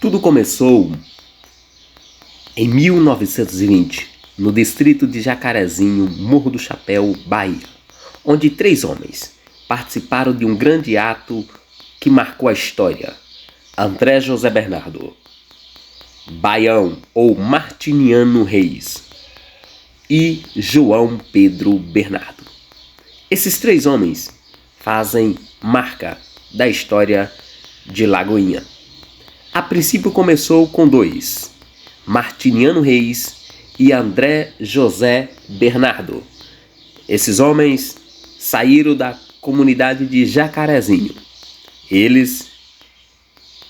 Tudo começou em 1920, no distrito de Jacarezinho, Morro do Chapéu, Bahia, onde 3 homens participaram de um grande ato que marcou a história. André José Bernardo, Baião ou Martiniano Reis e João Pedro Bernardo. Esses 3 homens fazem marca da história de Lagoinha. A princípio começou com 2, Martiniano Reis e André José Bernardo. Esses homens saíram da comunidade de Jacarezinho. Eles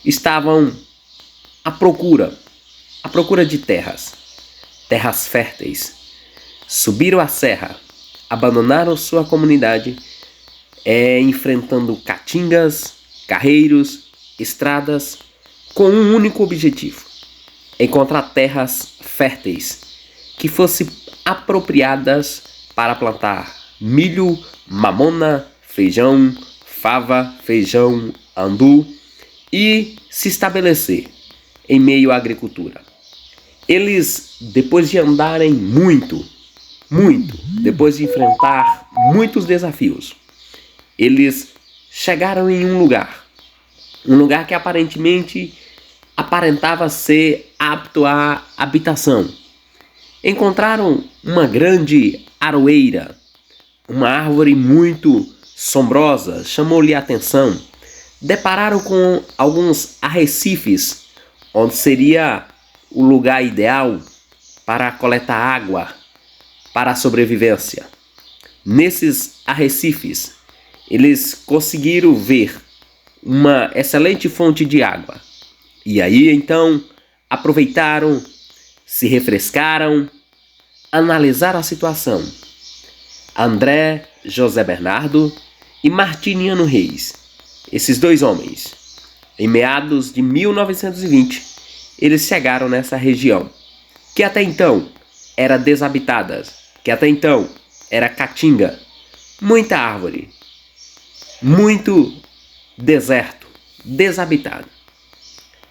estavam à procura de terras férteis. Subiram a serra, abandonaram sua comunidade, enfrentando caatingas, carreiros, estradas, com um único objetivo: encontrar terras férteis que fossem apropriadas para plantar milho, mamona, feijão, fava, feijão, andu e se estabelecer em meio à agricultura. Eles, depois de andarem muito, depois de enfrentar muitos desafios, eles chegaram em um lugar que aparentava ser apto à habitação. Encontraram uma grande aroeira, uma árvore muito sombrosa, chamou-lhe a atenção. Depararam com alguns arrecifes, onde seria o lugar ideal para coletar água para a sobrevivência. Nesses arrecifes, eles conseguiram ver uma excelente fonte de água. E aí então aproveitaram, se refrescaram, analisaram a situação. André José Bernardo e Martiniano Reis, esses 2 homens, em meados de 1920, eles chegaram nessa região, que até então era desabitada, que até então era caatinga, muita árvore, muito deserto, desabitado.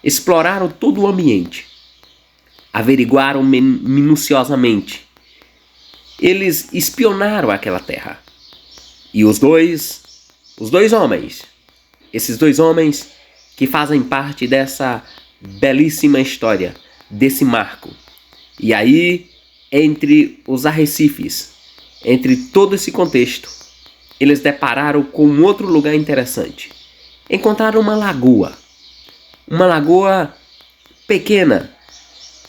Exploraram todo o ambiente, averiguaram minuciosamente. Eles espionaram aquela terra. E os dois homens, esses 2 homens que fazem parte dessa belíssima história, desse marco. E aí, entre os arrecifes, entre todo esse contexto, eles depararam com um outro lugar interessante. Encontraram uma lagoa pequena,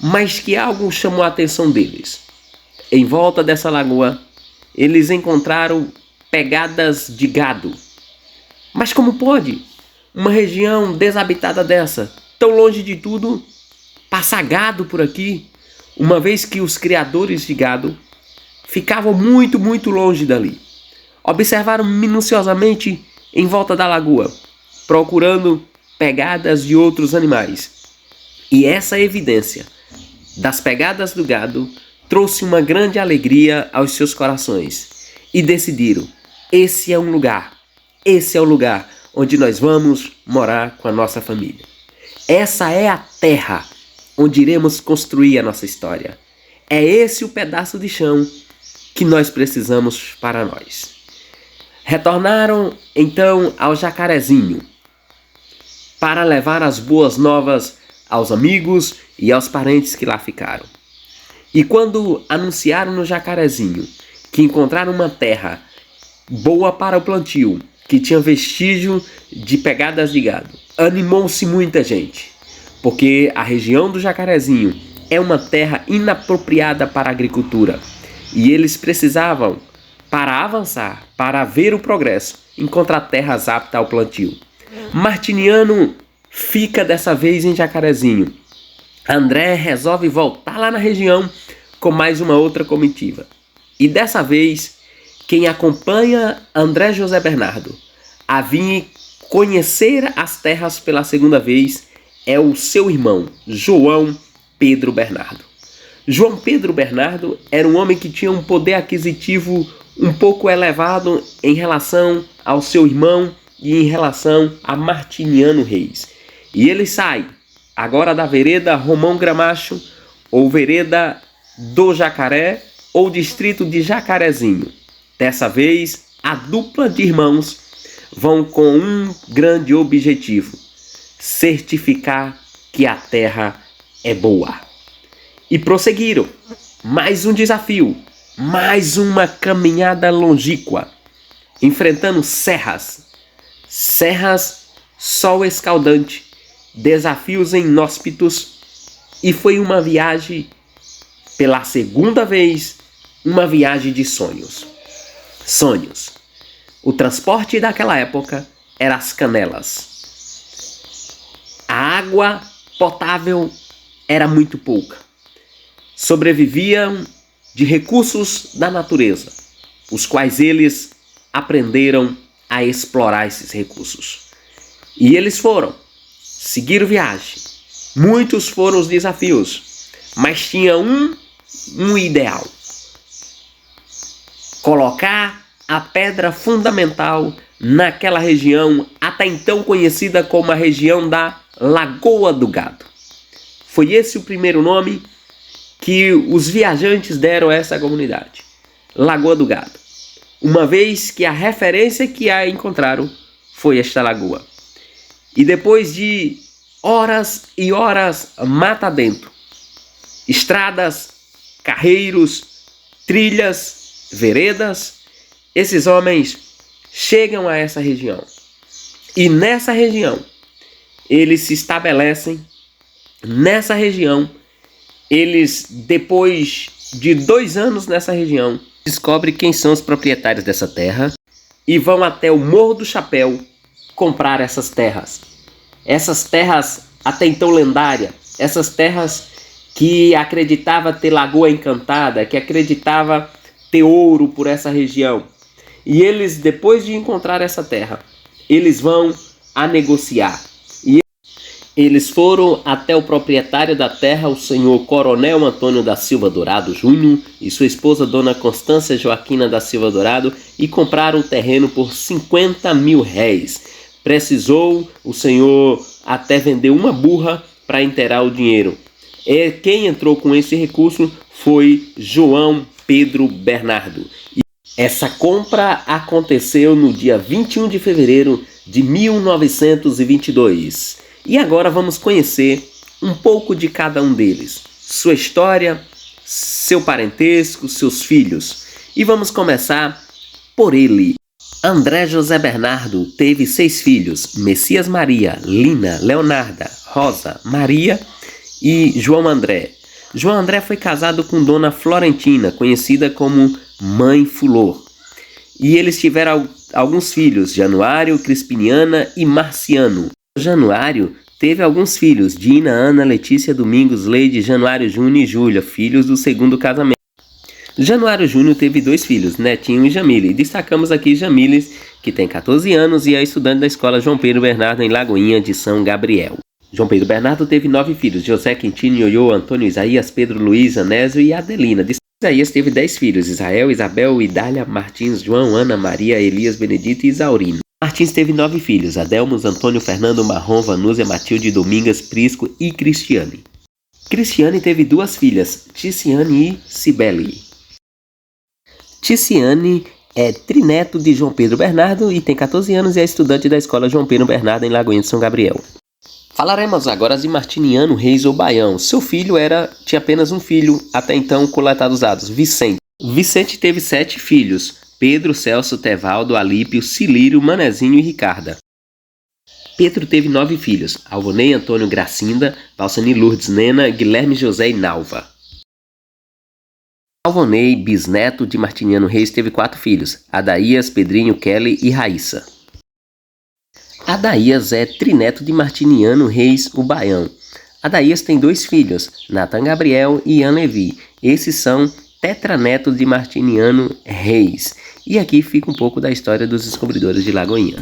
mas que algo chamou a atenção deles. Em volta dessa lagoa, eles encontraram pegadas de gado. Mas como pode uma região desabitada dessa, tão longe de tudo, passar gado por aqui, uma vez que os criadores de gado ficavam muito longe dali? Observaram minuciosamente em volta da lagoa, procurando pegadas de outros animais. E essa evidência das pegadas do gado trouxe uma grande alegria aos seus corações. E decidiram: esse é o lugar onde nós vamos morar com a nossa família. Essa é a terra onde iremos construir a nossa história. É esse o pedaço de chão que nós precisamos para nós. Retornaram então ao Jacarezinho para levar as boas novas aos amigos e aos parentes que lá ficaram. E quando anunciaram no Jacarezinho que encontraram uma terra boa para o plantio, que tinha vestígio de pegadas de gado, animou-se muita gente, porque a região do Jacarezinho é uma terra inapropriada para a agricultura, e eles precisavam, para avançar, para ver o progresso, encontrar terras aptas ao plantio. Martiniano fica dessa vez em Jacarezinho. André resolve voltar lá na região com mais uma outra comitiva. E dessa vez, quem acompanha André José Bernardo a vir conhecer as terras pela segunda vez é o seu irmão, João Pedro Bernardo. João Pedro Bernardo era um homem que tinha um poder aquisitivo um pouco elevado em relação ao seu irmão e em relação a Martiniano Reis. E ele sai agora da vereda Romão Gramacho, ou vereda do Jacaré, ou distrito de Jacarezinho. Dessa vez, a dupla de irmãos vão com um grande objetivo: certificar que a terra é boa. E prosseguiram. Mais um desafio, mais uma caminhada longínqua, enfrentando serras, sol escaldante, desafios inóspitos, e foi uma viagem, pela segunda vez, uma viagem de sonhos. Sonhos. O transporte daquela época era as canelas. A água potável era muito pouca. Sobreviviam de recursos da natureza, os quais eles aprenderam a explorar esses recursos. E eles seguiram viagem. Muitos foram os desafios, mas tinha um ideal: colocar a pedra fundamental naquela região, até então conhecida como a região da Lagoa do Gado. Foi esse o primeiro nome que os viajantes deram a essa comunidade, Lagoa do Gado, uma vez que a referência que a encontraram foi esta lagoa. E depois de horas e horas mata dentro, estradas, carreiros, trilhas, veredas, esses homens chegam a essa região. E nessa região, eles se estabelecem. Nessa região, eles, depois de 2 anos nessa região, descobrem quem são os proprietários dessa terra e vão até o Morro do Chapéu comprar essas terras. Essas terras até então lendárias, essas terras que acreditava ter lagoa encantada, que acreditava ter ouro por essa região. E eles, depois de encontrar essa terra, eles vão a negociar. E eles foram até o proprietário da terra, o senhor Coronel Antônio da Silva Dourado Júnior, e sua esposa, dona Constância Joaquina da Silva Dourado, e compraram o terreno por 50 mil réis. Precisou o senhor até vender uma burra para inteirar o dinheiro. E quem entrou com esse recurso foi João Pedro Bernardo. E essa compra aconteceu no dia 21 de fevereiro de 1922. E agora vamos conhecer um pouco de cada um deles, sua história, seu parentesco, seus filhos. E vamos começar por ele. André José Bernardo teve 6 filhos: Messias Maria, Lina, Leonarda, Rosa, Maria e João André. João André foi casado com Dona Florentina, conhecida como Mãe Fulor. E eles tiveram alguns filhos: Januário, Crispiniana e Marciano. Januário teve alguns filhos: Dina, Ana, Letícia, Domingos, Leide, Januário Júnior e Júlia, filhos do segundo casamento. Januário Júnior teve 2 filhos, Netinho e Jamile. E destacamos aqui Jamile, que tem 14 anos e é estudante da escola João Pedro Bernardo em Lagoinha de São Gabriel. João Pedro Bernardo teve 9 filhos: José, Quintino, Ioiô, Antônio, Isaías, Pedro, Luiz, Anésio e Adelina. Isaías teve 10 filhos: Israel, Isabel, Idália, Martins, João, Ana, Maria, Elias, Benedito e Isaurino. Martins teve 9 filhos: Adelmos, Antônio, Fernando, Marrom, Vanúzia, Matilde, Domingas, Prisco e Cristiane. Cristiane teve 2 filhas, Ticiane e Cibele. Ticiane é trineto de João Pedro Bernardo e tem 14 anos e é estudante da escola João Pedro Bernardo em Lagoinha de São Gabriel. Falaremos agora de Martiniano Reis ou Baião. Seu filho tinha apenas um filho, até então coletado os dados, Vicente. Vicente teve 7 filhos: Pedro, Celso, Tevaldo, Alípio, Cilírio, Manezinho e Ricarda. Pedro teve 9 filhos: Alvonei, Antônio, Gracinda, Valsani, Lourdes, Nena, Guilherme, José e Nalva. Alvonei, bisneto de Martiniano Reis, teve 4 filhos: Adaías, Pedrinho, Kelly e Raíssa. Adaías é trineto de Martiniano Reis, o Baião. Adaías tem 2 filhos, Natan Gabriel e Ian Levi. Esses são tetranetos de Martiniano Reis. E aqui fica um pouco da história dos descobridores de Lagoinha.